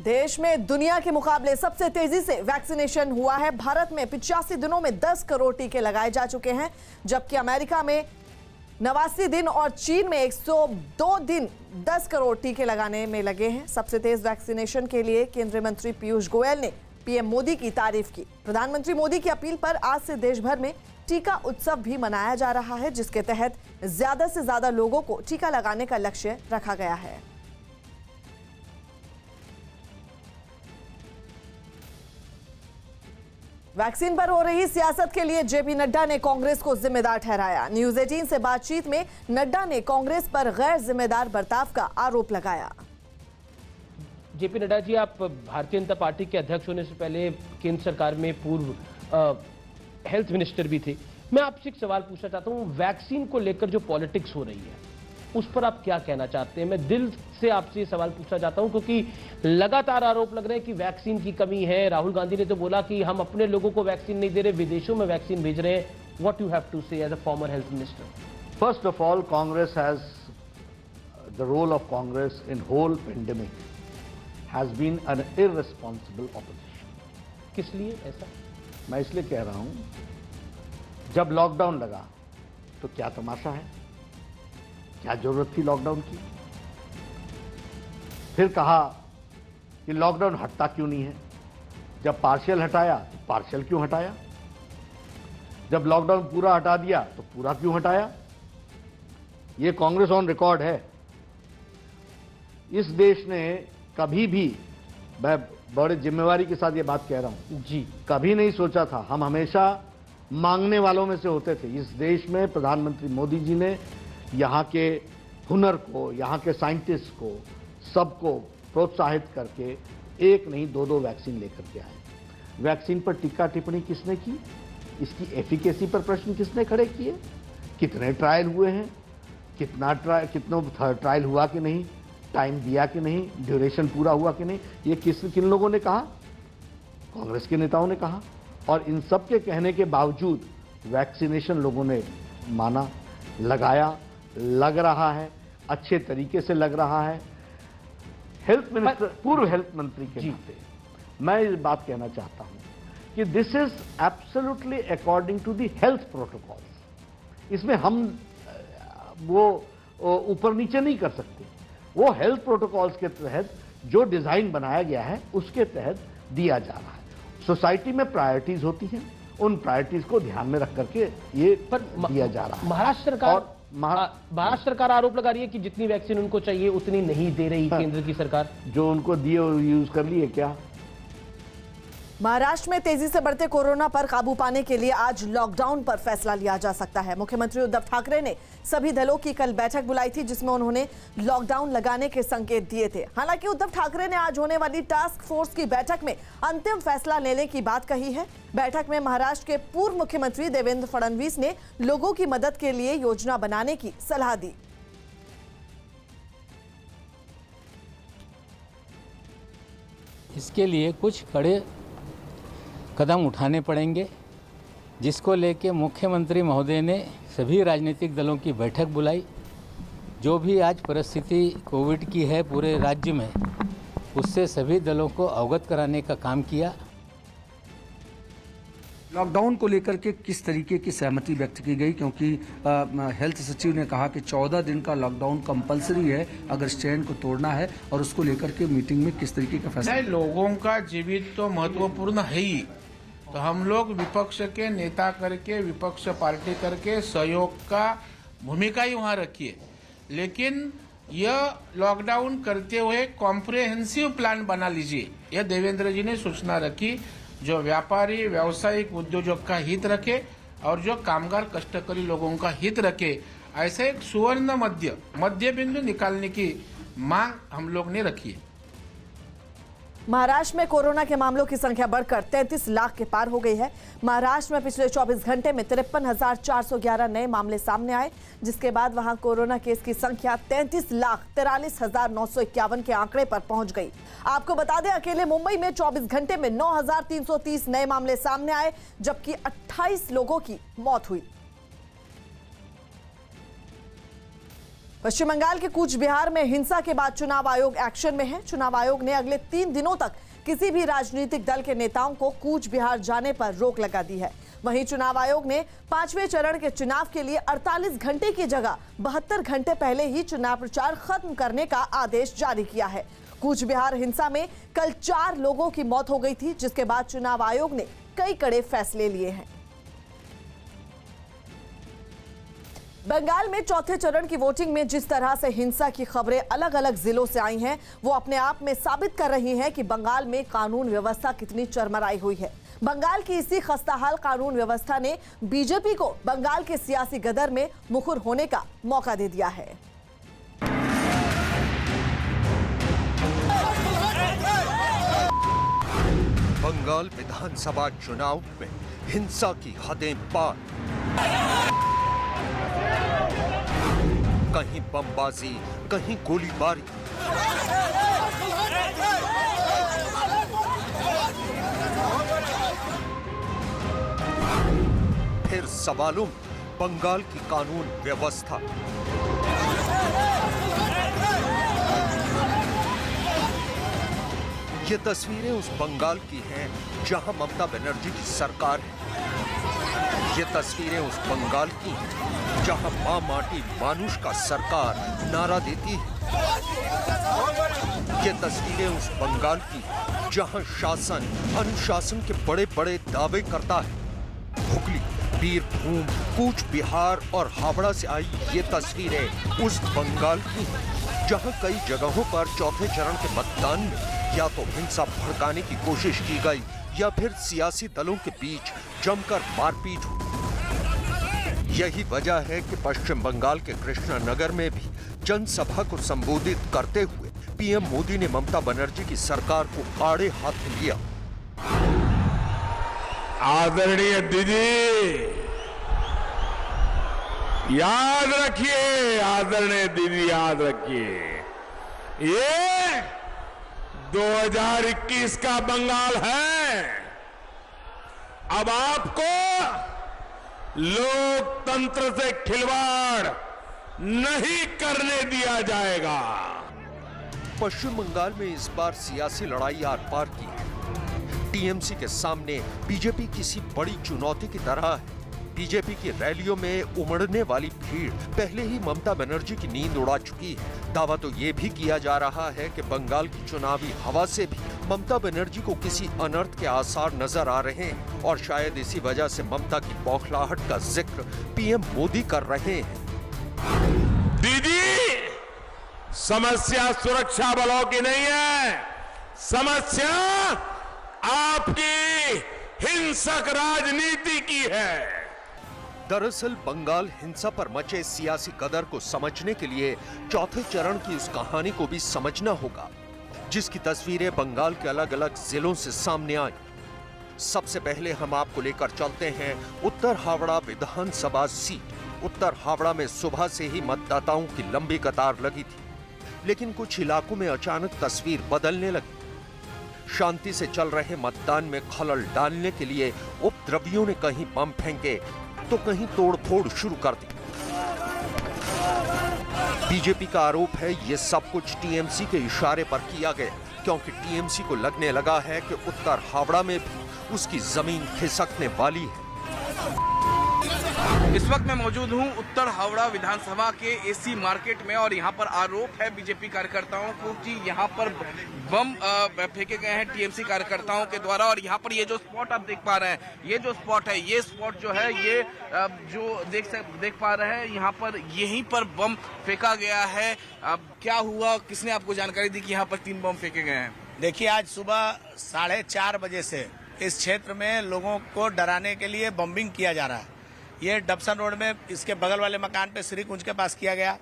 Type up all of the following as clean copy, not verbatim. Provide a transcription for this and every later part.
देश में दुनिया के मुकाबले सबसे तेजी से वैक्सीनेशन हुआ है। भारत में 85 दिनों में 10 करोड़ टीके लगाए जा चुके हैं, जबकि अमेरिका में 89 दिन और चीन में 102 दिन 10 करोड़ टीके लगाने में लगे हैं। सबसे तेज वैक्सीनेशन के लिए केंद्रीय मंत्री पीयूष गोयल ने पीएम मोदी की तारीफ की। प्रधानमंत्री मोदी की अपील पर आज से देश भर में टीका उत्सव भी मनाया जा रहा है, जिसके तहत ज्यादा से ज्यादा लोगों को टीका लगाने का लक्ष्य रखा गया है। वैक्सीन पर हो रही सियासत के लिए जेपी नड्डा ने कांग्रेस को जिम्मेदार ठहराया। न्यूज 18 से बातचीत में नड्डा ने कांग्रेस पर गैर जिम्मेदार बर्ताव का आरोप लगाया। जेपी नड्डा जी, आप भारतीय जनता पार्टी के अध्यक्ष होने से पहले केंद्र सरकार में पूर्व हेल्थ मिनिस्टर भी थे। मैं आपसे एक सवाल पूछना चाहता हूं, वैक्सीन को लेकर जो पॉलिटिक्स हो रही है उस पर आप क्या कहना चाहते हैं? मैं दिल से आपसे ये सवाल पूछना चाहता हूं क्योंकि लगातार आरोप लग रहे हैं कि वैक्सीन की कमी है। राहुल गांधी ने तो बोला कि हम अपने लोगों को वैक्सीन नहीं दे रहे, विदेशों में वैक्सीन भेज रहे हैं। What you have to say as a former health minister? First of all, Congress has the role of Congress in whole pandemic has been an irresponsible opposition. किस लिए ऐसा? मैं इसलिए कह रहा हूं, जब लॉकडाउन लगा तो क्या तमाशा है, क्या जरूरत थी लॉकडाउन की? फिर कहा कि लॉकडाउन हटता क्यों नहीं है? जब पार्शियल हटाया तो पार्शियल क्यों हटाया? जब लॉकडाउन पूरा हटा दिया तो पूरा क्यों हटाया? ये कांग्रेस ऑन रिकॉर्ड है। इस देश ने कभी भी, मैं बड़े जिम्मेवारी के साथ ये बात कह रहा हूं जी, कभी नहीं सोचा था, हम हमेशा मांगने वालों में से होते थे। इस देश में प्रधानमंत्री मोदी जी ने यहाँ के हुनर को, यहाँ के साइंटिस्ट को, सबको प्रोत्साहित करके एक नहीं दो वैक्सीन लेकर के आए। वैक्सीन पर टीका टिप्पणी किसने की? इसकी एफिकेसी पर प्रश्न किसने खड़े किए? कितने ट्रायल हुए हैं, कितना ट्रायल हुआ कि नहीं, टाइम दिया कि नहीं, ड्यूरेशन पूरा हुआ कि नहीं, ये किन लोगों ने कहा? कांग्रेस के नेताओं ने कहा। और इन सब के कहने के बावजूद वैक्सीनेशन लोगों ने माना, लगाया, लग रहा है, अच्छे तरीके से लग रहा है। हेल्थ मिनिस्टर, पूर्व हेल्थ मंत्री के नाते मैं इस बात कहना चाहता हूं कि this is absolutely according to the health protocols. इसमें हम वो ऊपर नीचे नहीं कर सकते। वो हेल्थ प्रोटोकॉल्स के तहत जो डिजाइन बनाया गया है उसके तहत दिया जा रहा है। सोसाइटी में प्रायोरिटीज होती हैं, उन प्रायोरिटीज को ध्यान में रख करके ये दिया जा रहा है। महाराष्ट्र सरकार आरोप लगा रही है कि जितनी वैक्सीन उनको चाहिए उतनी नहीं दे रही केंद्र की सरकार। जो उनको दिए यूज कर लिए क्या? महाराष्ट्र में तेजी से बढ़ते कोरोना पर काबू पाने के लिए आज लॉकडाउन पर फैसला लिया जा सकता है। मुख्यमंत्री उद्धव ठाकरे ने सभी दलों की कल बैठक बुलाई थी, जिसमें उन्होंने लॉकडाउन लगाने के संकेत दिए थे। हालांकि उद्धव ठाकरे ने आज होने वाली टास्क फोर्स की बैठक में अंतिम फैसला लेने की बात कही है। बैठक में महाराष्ट्र के पूर्व मुख्यमंत्री देवेंद्र फडणवीस ने लोगों की मदद के लिए योजना बनाने की सलाह दी। इसके लिए कुछ कड़े कदम उठाने पड़ेंगे, जिसको लेके मुख्यमंत्री महोदय ने सभी राजनीतिक दलों की बैठक बुलाई। जो भी आज परिस्थिति कोविड की है पूरे राज्य में, उससे सभी दलों को अवगत कराने का काम किया। लॉकडाउन को लेकर के किस तरीके की सहमति व्यक्त की गई? क्योंकि हेल्थ सचिव ने कहा कि 14 दिन का लॉकडाउन कंपलसरी है अगर स्ट्रेन को तोड़ना है, और उसको लेकर के मीटिंग में किस तरीके का फैसला? लोगों का जीवित तो महत्वपूर्ण है ही, तो हम लोग विपक्ष के नेता करके, विपक्ष पार्टी करके सहयोग का भूमिका ही वहाँ रखिए, लेकिन यह लॉकडाउन करते हुए कॉम्प्रिहेंसिव प्लान बना लीजिए। यह देवेंद्र जी ने सूचना रखी, जो व्यापारी, व्यावसायिक उद्योजक का हित रखे और जो कामगार कष्टकरी लोगों का हित रखे, ऐसे एक सुवर्ण मध्य बिंदु निकालने की मांग हम लोग ने रखी है। महाराष्ट्र में कोरोना के मामलों की संख्या बढ़कर 33 लाख के पार हो गई है। महाराष्ट्र में पिछले 24 घंटे में 53,411 नए मामले सामने आए, जिसके बाद वहां कोरोना केस की संख्या 33,43,951 के आंकड़े पर पहुंच गई। आपको बता दें, अकेले मुंबई में 24 घंटे में 9,330 नए मामले सामने आए, जबकि 28 लोगों की मौत हुई। पश्चिम बंगाल के कूच बिहार में हिंसा के बाद चुनाव आयोग एक्शन में है। चुनाव आयोग ने अगले 3 दिनों तक किसी भी राजनीतिक दल के नेताओं को कूच बिहार जाने पर रोक लगा दी है। वहीं चुनाव आयोग ने 5वें चरण के चुनाव के लिए 48 घंटे की जगह 72 घंटे पहले ही चुनाव प्रचार खत्म करने का आदेश जारी किया है। कूच बिहार हिंसा में कल 4 लोगों की मौत हो गई थी, जिसके बाद चुनाव आयोग ने कई कड़े फैसले लिए हैं। बंगाल में चौथे चरण की वोटिंग में जिस तरह से हिंसा की खबरें अलग अलग जिलों से आई हैं, वो अपने आप में साबित कर रही हैं कि बंगाल में कानून व्यवस्था कितनी चरमराई हुई है। बंगाल की इसी खस्ताहाल कानून व्यवस्था ने बीजेपी को बंगाल के सियासी गदर में मुखर होने का मौका दे दिया है। बंगाल विधानसभा चुनाव में हिंसा की हदें पार। कहीं बमबाजी, कहीं गोलीबारी। फिर सवालों में बंगाल की कानून व्यवस्था। ये तस्वीरें उस बंगाल की हैं जहां ममता बनर्जी की सरकार है। ये तस्वीरें उस बंगाल की हैं जहां मां माटी मानुष का सरकार नारा देती है। ये तस्वीरें उस बंगाल की हैं जहां शासन अनुशासन के बड़े बड़े दावे करता है। हुगली, बीरभूम, कूच बिहार और हावड़ा से आई ये तस्वीरें उस बंगाल की हैं जहां कई जगहों पर चौथे चरण के मतदान में या तो हिंसा भड़काने की कोशिश की गई या फिर सियासी दलों के बीच जमकर मारपीट हुई। यही वजह है कि पश्चिम बंगाल के कृष्णानगर में भी जनसभा को संबोधित करते हुए पीएम मोदी ने ममता बनर्जी की सरकार को आड़े हाथ लिया। आदरणीय दीदी, याद रखिए, आदरणीय दीदी याद रखिए, ये 2021 का बंगाल है। अब आपको लोकतंत्र से खिलवाड़ नहीं करने दिया जाएगा। पश्चिम बंगाल में इस बार सियासी लड़ाई आर पार की है। टीएमसी के सामने बीजेपी किसी बड़ी चुनौती की तरह है। बीजेपी की रैलियों में उमड़ने वाली भीड़ पहले ही ममता बनर्जी की नींद उड़ा चुकी है। दावा तो ये भी किया जा रहा है कि बंगाल की चुनावी हवा से भी ममता बनर्जी को किसी अनर्थ के आसार नजर आ रहे हैं और शायद इसी वजह से ममता की बौखलाहट का जिक्र पीएम मोदी कर रहे हैं। दीदी, समस्या सुरक्षा बलों की नहीं है, समस्या आपकी हिंसक राजनीति की है। दरअसल बंगाल हिंसा पर मचे सियासी कदर को समझने के लिए चौथे चरण की उस कहानी को भी समझना होगा, जिसकी तस्वीरें बंगाल के अलग अलग जिलों से सामने आई। सबसे पहले हम आपको लेकर चलते हैं उत्तर हावड़ा विधानसभा सीट। उत्तर हावड़ा में सुबह से ही मतदाताओं की लंबी कतार लगी थी, लेकिन कुछ इलाकों में अचानक तस्वीर बदलने लगी। शांति से चल रहे मतदान में खलल डालने के लिए उपद्रवियों ने कहीं बम फेंके तो कहीं तोड़फोड़ शुरू कर दी। बीजेपी का आरोप है ये सब कुछ टीएमसी के इशारे पर किया गया, क्योंकि टीएमसी को लगने लगा है कि उत्तर हावड़ा में भी उसकी जमीन खिसकने वाली है। इस वक्त मैं मौजूद हूं उत्तर हावड़ा विधानसभा के एसी मार्केट में और यहां पर आरोप है बीजेपी कार्यकर्ताओं को कि यहां पर बम फेंके गए हैं टीएमसी कार्यकर्ताओं के द्वारा। और यहां पर ये जो स्पॉट आप देख पा रहे हैं, ये जो स्पॉट है, ये स्पॉट जो है, ये जो देख पा रहे हैं, यहां पर यहीं पर बम फेंका गया है। अब क्या हुआ, किसने आपको जानकारी दी कि यहाँ पर 3 बम फेंके गए हैं? देखिए, आज सुबह 4:30 बजे से इस क्षेत्र में लोगों को डराने के लिए बम्बिंग किया जा रहा है। ये डबसन रोड में इसके बगल वाले मकान पे श्री कुंज के पास किया गया,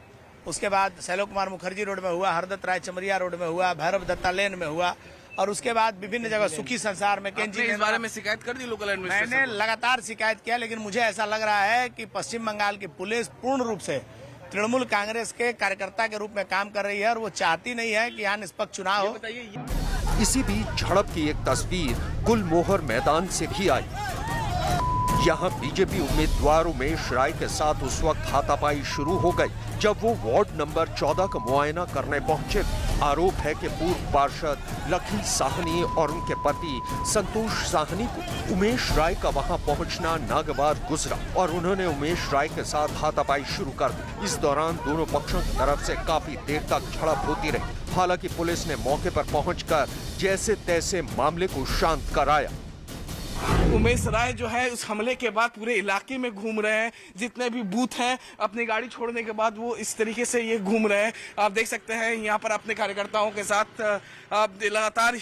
उसके बाद शैलो कुमार मुखर्जी रोड में हुआ, हरदत्त राय चमरिया रोड में हुआ, भैरव दत्ता लेन में हुआ और उसके बाद विभिन्न जगह सुखी संसार में केंजी। इस बारे में शिकायत कर दी लोकल एडमिनिस्ट्रेशन? मैंने लगातार शिकायत किया, लेकिन मुझे ऐसा लग रहा है कि पश्चिम बंगाल की पुलिस पूर्ण रूप से तृणमूल कांग्रेस के कार्यकर्ता के रूप में काम कर रही है और वो चाहती नहीं है कि यहाँ निष्पक्ष चुनाव हो। इसी बीच झड़प की एक तस्वीर गुलमोहर मैदान से भी आई। यहाँ बीजेपी उम्मीदवार उमेश राय के साथ उस वक्त हाथापाई शुरू हो गई जब वो वार्ड नंबर 14 का मुआयना करने पहुंचे। आरोप है कि पूर्व पार्षद लखी साहनी और उनके पति संतोष साहनी को उमेश राय का वहां पहुंचना नागवार गुजरा और उन्होंने उमेश राय के साथ हाथापाई शुरू कर दी। इस दौरान दोनों पक्षों की तरफ से काफी देर तक झड़प होती रही। हालांकि पुलिस ने मौके पर पहुंचकर जैसे तैसे मामले को शांत कराया। उमेश राय जो है उस हमले के बाद पूरे इलाके में घूम रहे हैं। जितने भी बूथ हैं अपनी गाड़ी छोड़ने के बाद वो इस तरीके से ये घूम रहे हैं। आप देख सकते हैं यहाँ पर अपने कार्यकर्ताओं के साथ आप लगातार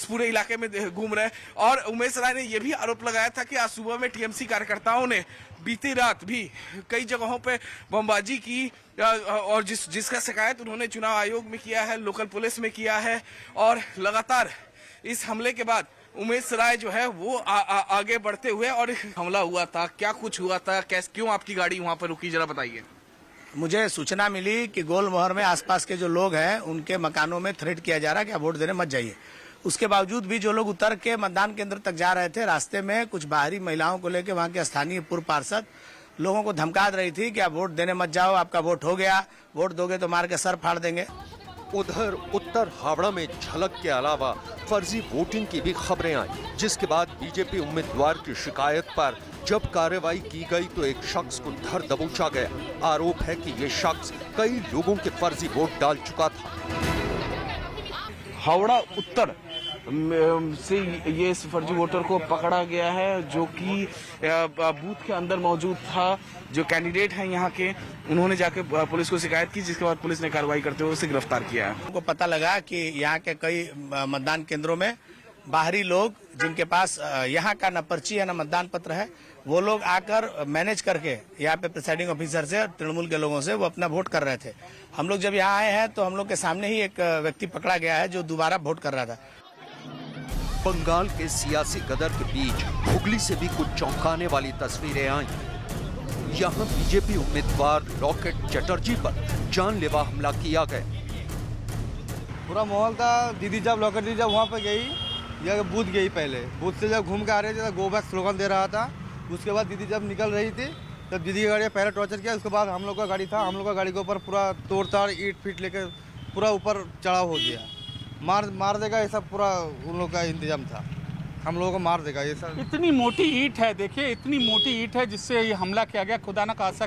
पूरे इलाके में घूम रहे हैं। और उमेश राय ने यह भी आरोप लगाया था कि आज सुबह में टीएमसी कार्यकर्ताओं ने बीती रात भी कई जगहों पे बमबाजी की और जिसका शिकायत उन्होंने चुनाव आयोग में किया है, लोकल पुलिस में किया है। और लगातार इस हमले के बाद उमेश राय जो है वो आगे बढ़ते हुए और हमला हुआ था। क्या कुछ हुआ था, कैसे, क्यों आपकी गाड़ी वहां पर रुकी, जरा बताइए। मुझे सूचना मिली कि गोलमोहर में आसपास के जो लोग हैं उनके मकानों में थ्रेट किया जा रहा है कि आप वोट देने मत जाइए। उसके बावजूद भी जो लोग उतर के मतदान केंद्र तक जा रहे थे, रास्ते में कुछ बाहरी महिलाओं को लेकर वहां के स्थानीय पूर्व पार्षद लोगों को धमका रही थी कि आप वोट देने मत जाओ, आपका वोट हो गया, वोट दोगे तो मार के सर फाड़ देंगे। उधर उत्तर हावड़ा में झलक के अलावा फर्जी वोटिंग की भी खबरें आई, जिसके बाद बीजेपी उम्मीदवार की शिकायत पर जब कार्रवाई की गई तो एक शख्स को धर दबोचा गया। आरोप है कि ये शख्स कई लोगों के फर्जी वोट डाल चुका था। हावड़ा उत्तर से ये इस फर्जी वोटर को पकड़ा गया है जो कि बूथ के अंदर मौजूद था। जो कैंडिडेट हैं यहाँ के, उन्होंने जाके पुलिस को शिकायत की, जिसके बाद पुलिस ने कार्रवाई करते हुए उसे गिरफ्तार किया है। उनको पता लगा कि यहाँ के कई मतदान केंद्रों में बाहरी लोग जिनके पास यहाँ का न पर्ची है न मतदान पत्र है, वो लोग आकर मैनेज करके यहाँ पे प्रिसाइडिंग ऑफिसर से और तृणमूल के लोगों से वो अपना वोट कर रहे थे। हम लोग जब यहाँ आए हैं तो हम लोग के सामने ही एक व्यक्ति पकड़ा गया है जो दोबारा वोट कर रहा था। बंगाल के सियासी गदर के बीच हुगली से भी कुछ चौंकाने वाली तस्वीरें आई। यहाँ बीजेपी उम्मीदवार लॉकेट चटर्जी पर जानलेवा हमला किया गया। पूरा माहौल था। दीदी जब लॉकेट दी जब वहाँ पे गई या बूथ गई, पहले बूथ से जब घूम के आ रहे थे गो बैक स्लोगन दे रहा था। उसके बाद दीदी जब निकल रही थी तब दीदी की गाड़ी पहले टॉर्चर किया। उसके बाद हम लोग का गाड़ी था, हम लोग का गाड़ी के ऊपर पूरा तोड़ ताड़ ईट फीट लेकर पूरा ऊपर चढ़ाव हो गया। मार देगा ये सब पूरा उन लोग का इंतजाम था, हम लोगों को मार देगा ये सब। इतनी मोटी ईंट है, देखिए इतनी मोटी ईंट है जिससे ये हमला किया गया। खुदा ना खासा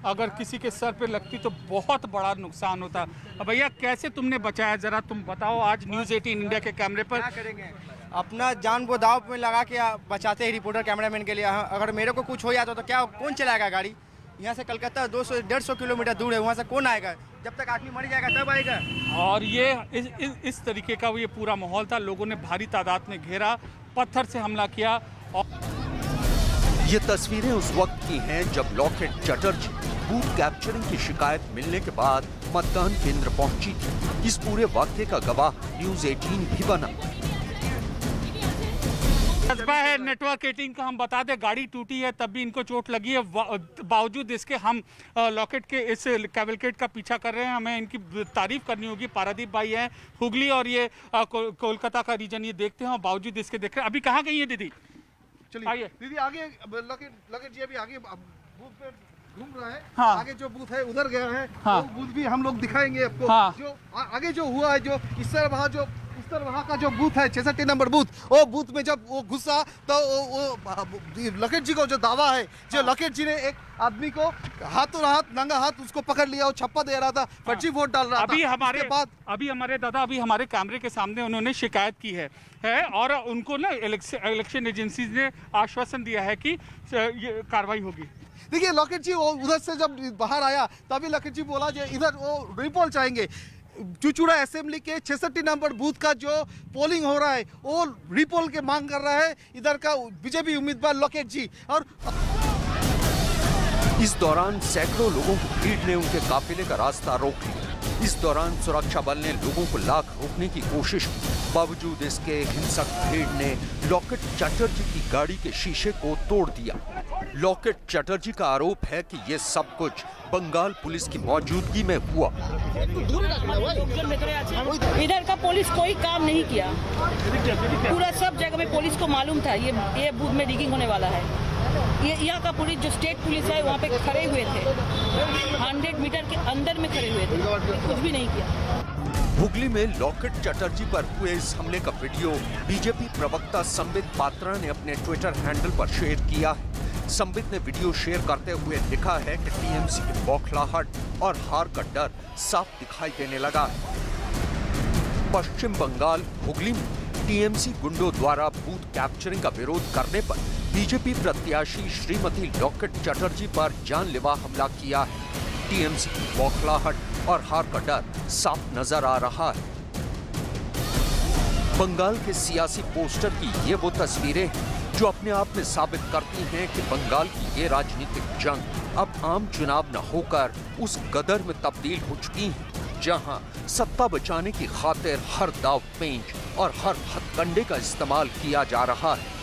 अगर किसी के सर पे लगती तो बहुत बड़ा नुकसान होता। अब भैया कैसे तुमने बचाया, जरा तुम बताओ। आज न्यूज़ 18 इंडिया के कैमरे पर अपना जान को दाव में लगा के बचाते हैं रिपोर्टर कैमरामैन के लिए। अगर मेरे को कुछ हो जाता तो क्या कौन चलाएगा गाड़ी? यहाँ से कलकत्ता 200-150 किलोमीटर दूर है, वहाँ से कौन आएगा? जब तक आदमी मर जाएगा तब आएगा। और ये इस तरीके का ये पूरा माहौल था। लोगों ने भारी तादाद में घेरा, पत्थर से हमला किया। ये तस्वीरें उस वक्त की हैं जब लॉकेट चटर्जी बूथ कैप्चरिंग की शिकायत मिलने के बाद मतदान केंद्र पहुंची थी। इस पूरे वाक्य का गवाह न्यूज़ 18 भी बना। जज्बा है नेटवर्क 18 का। हम बता दें गाड़ी टूटी है तब भी इनको चोट लगी है, बावजूद इसके हम लॉकेट के इस कैवलकेड का पीछा कर रहे हैं। हमें इनकी तारीफ करनी होगी। पारादीप भाई हैं हुगली और ये कोलकाता का रीजन, ये देखते हैं और बावजूद इसके देख रहे हैं। अभी कहाँ गई है दीदी? चलिए आइए दीदी, आगे लॉकेट जी अभी आगे बूथ पे घूम रहा है। हाँ। आगे जो बूथ है उधर गया है। हाँ। वो बूथ भी हम लोग दिखाएंगे आपको। हाँ। जो आगे जो हुआ है, जो इस तरह वहाँ जो वहाँ का जो बूथ है 66 नंबर बूथ, वो बूथ में जब वो घुसा तो वो लॉकेट जी को जो दावा है, जो लॉकेट जी ने एक आदमी को हाथों हाथ नंगा हाथ उसको पकड़ लिया, वो छप्पा दे रहा था, फर्जी वोट डाल रहा था। अभी हमारे दादा अभी हमारे कैमरे के सामने उन्होंने शिकायत की है और उनको ना इलेक्शन एजेंसी ने आश्वासन दिया है कि ये कार्रवाई होगी। देखिए लॉकेट जी वो उधर से जब बाहर आया तभी लॉकेट जी बोला जो इधर वो रिपोल चाहेंगे। चुचुड़ा असेंबली के 66 नंबर बूथ का जो पोलिंग हो रहा है वो रिपोल के मांग कर रहा है इधर का बीजेपी उम्मीदवार लॉकेट जी। और इस दौरान सैकड़ों लोगों की भीड़ ने उनके काफिले का रास्ता रोक लिया। इस दौरान सुरक्षा बल ने लोगों को लाख रोकने की कोशिश की, बावजूद इसके हिंसक भीड़ ने लॉकेट चटर्जी की गाड़ी के शीशे को तोड़ दिया। लॉकेट चटर्जी का आरोप है कि ये सब कुछ बंगाल पुलिस की मौजूदगी में हुआ। इधर का पुलिस कोई काम नहीं किया, पूरा सब जगह में पुलिस को मालूम था ये बूथ में रिगिंग होने वाला है। ये यहाँ का पुलिस जो स्टेट पुलिस है वहाँ पे खड़े हुए थे, 100 मीटर के अंदर में खड़े हुए थे, कुछ भी नहीं किया। हुगली में लॉकेट चटर्जी पर हुए इस हमले का वीडियो बीजेपी प्रवक्ता संबित पात्रा ने अपने ट्विटर हैंडल पर शेयर किया है। संबित ने वीडियो शेयर करते हुए लिखा है कि टीएमसी की बौखलाहट और हार का डर साफ दिखाई देने लगा है। पश्चिम बंगाल हुगली में टीएमसी गुंडों द्वारा बूथ कैप्चरिंग का विरोध करने पर बीजेपी प्रत्याशी श्रीमती लॉकेट चटर्जी पर जानलेवा हमला किया है। टीएमसी की बौखलाहट और हार का डर साफ नजर आ रहा है। बंगाल के सियासी पोस्टर की ये वो तस्वीरें हैं जो अपने आप में साबित करती हैं कि बंगाल की ये राजनीतिक जंग अब आम चुनाव न होकर उस गदर में तब्दील हो चुकी है जहां सत्ता बचाने की खातिर हर दाव पेंच और हर हथकंडे का इस्तेमाल किया जा रहा है।